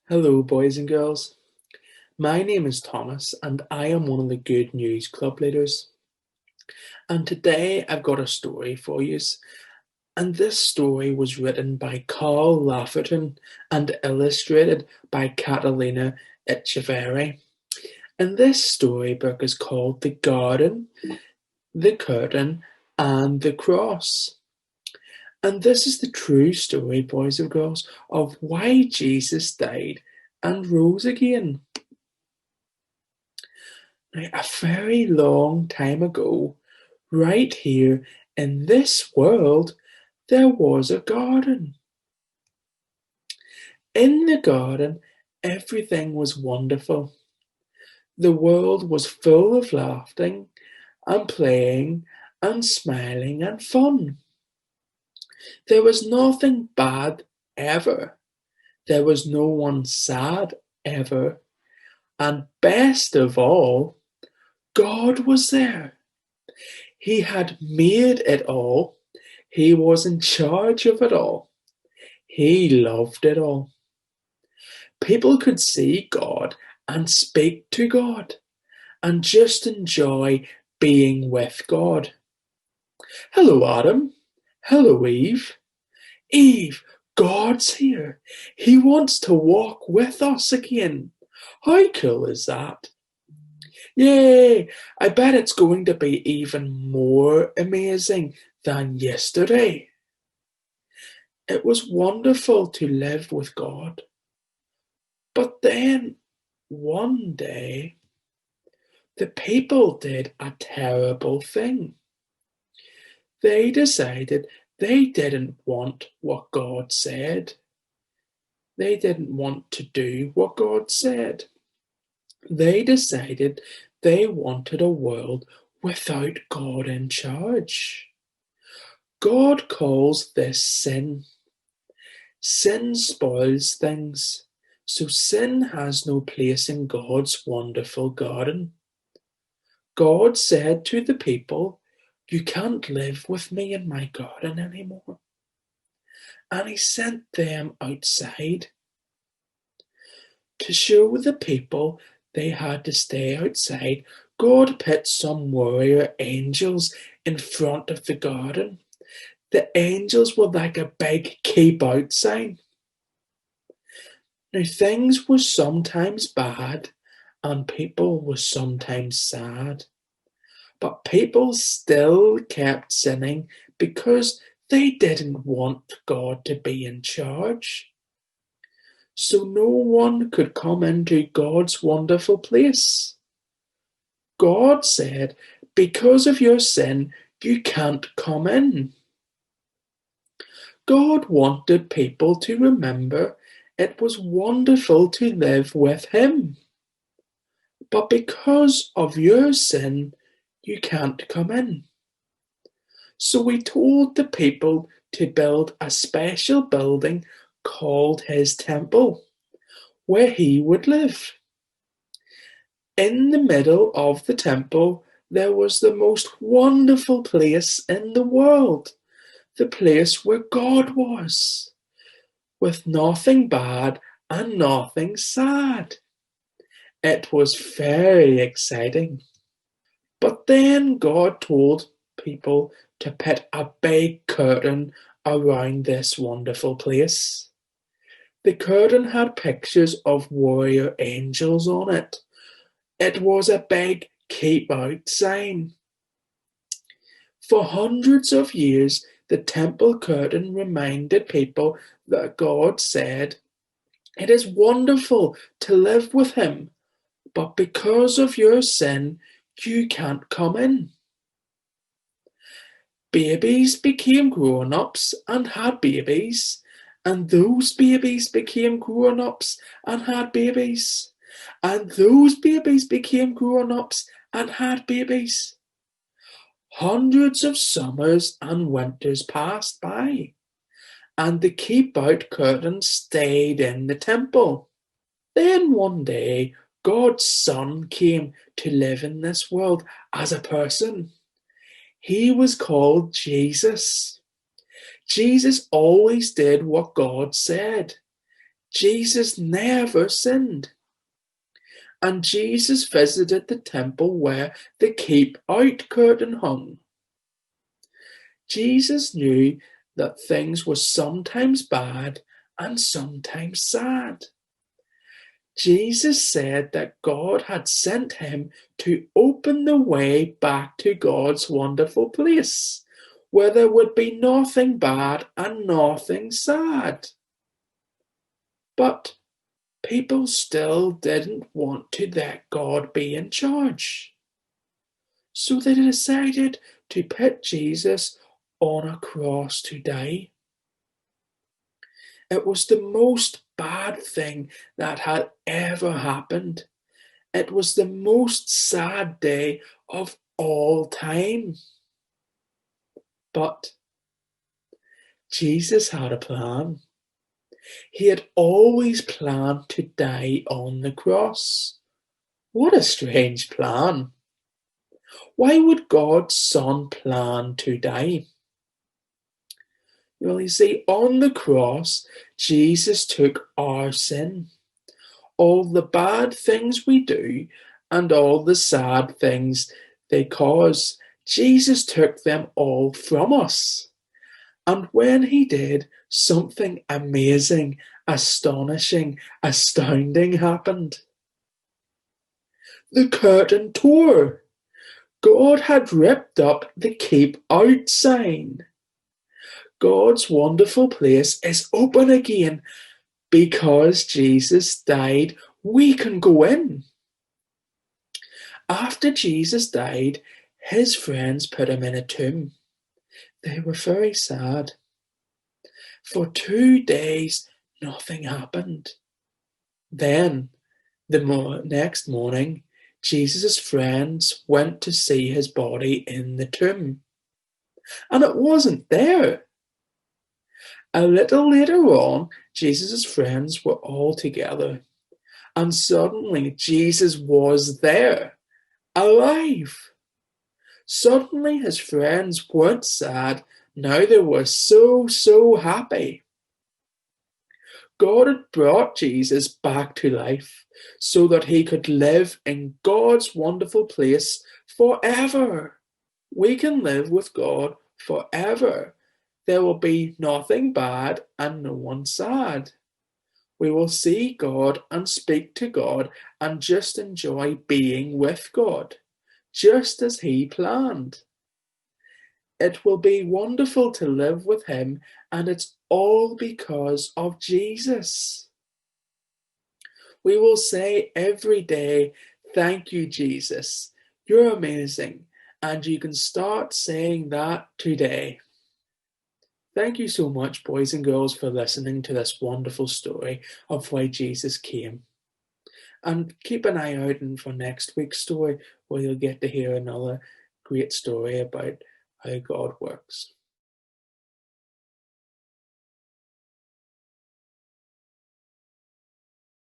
Hello, boys and girls. My name is Thomas, and I am one of the Good News Club leaders. And today I've got a story for you. And this story was written by Carl Lafferton and illustrated by Catalina Echeverri. And this storybook is called The Garden, the Curtain, and the Cross. And this is the true story, boys and girls, of why Jesus died and rose again. Now, a very long time ago, right here in this world, there was a garden. In the garden, everything was wonderful. The world was full of laughing and playing and smiling and fun. There was nothing bad ever. There was no one sad ever. And best of all, God was there. He had made it all. He was in charge of it all. He loved it all. People could see God and speak to God and just enjoy being with God. Hello, Adam. Hello, Eve. Eve, God's here. He wants to walk with us again. How cool is that? Yay! I bet it's going to be even more amazing than yesterday. It was wonderful to live with God. But then, one day, the people did a terrible thing. They decided they didn't want what God said. They didn't want to do what God said. They decided they wanted a world without God in charge. God calls this sin. Sin spoils things, so sin has no place in God's wonderful garden. God said to the people, "You can't live with me in my garden anymore." And he sent them outside. To show the people they had to stay outside, God put some warrior angels in front of the garden. The angels were like a big keep out sign. Now, things were sometimes bad and people were sometimes sad, but people still kept sinning because they didn't want God to be in charge. So no one could come into God's wonderful place. God said, "Because of your sin, you can't come in." God wanted people to remember it was wonderful to live with Him. But because of your sin, you can't come in. So He told the people to build a special building called His temple, where He would live. In the middle of the temple, there was the most wonderful place in the world, the place where God was, with nothing bad and nothing sad. It was very exciting. But then God told people to put a big curtain around this wonderful place. The curtain had pictures of warrior angels on it. It was a big keep out sign. For hundreds of years, the temple curtain reminded people that God said, "It is wonderful to live with Him, but because of your sin, you can't come in." Babies became grown ups and had babies, and those babies became grown ups and had babies, and those babies became grown ups and had babies. Hundreds of summers and winters passed by, and the keep out curtain stayed in the temple. Then one day, God's Son came to live in this world as a person. He was called Jesus. Jesus always did what God said. Jesus never sinned. And Jesus visited the temple where the keep out curtain hung. Jesus knew that things were sometimes bad and sometimes sad. Jesus said that God had sent him to open the way back to God's wonderful place, where there would be nothing bad and nothing sad. But people still didn't want to let God be in charge. So they decided to put Jesus on a cross to die. It was the most bad thing that had ever happened. It was the most sad day of all time. But Jesus had a plan. He had always planned to die on the cross. What a strange plan. Why would God's Son plan to die? Well, you see, on the cross, Jesus took our sin, all the bad things we do, and all the sad things they cause. Jesus took them all from us. And when he did, something amazing, astonishing, astounding happened. The curtain tore. God had ripped up the keep out sign. God's wonderful place is open again. Because Jesus died, we can go in. After Jesus died, his friends put him in a tomb. They were very sad. For 2 days, nothing happened. Then, the next morning, Jesus' friends went to see his body in the tomb. And it wasn't there. A little later on, Jesus' friends were all together. And suddenly, Jesus was there, alive. Suddenly, his friends weren't sad. Now they were so happy. God had brought Jesus back to life so that he could live in God's wonderful place forever. We can live with God forever. There will be nothing bad and no one sad. We will see God and speak to God and just enjoy being with God, just as he planned. It will be wonderful to live with him, and it's all because of Jesus. We will say every day, "Thank you, Jesus. You're amazing." And you can start saying that today. Thank you so much, boys and girls, for listening to this wonderful story of why Jesus came. And keep an eye out for next week's story, where you'll get to hear another great story about how God works.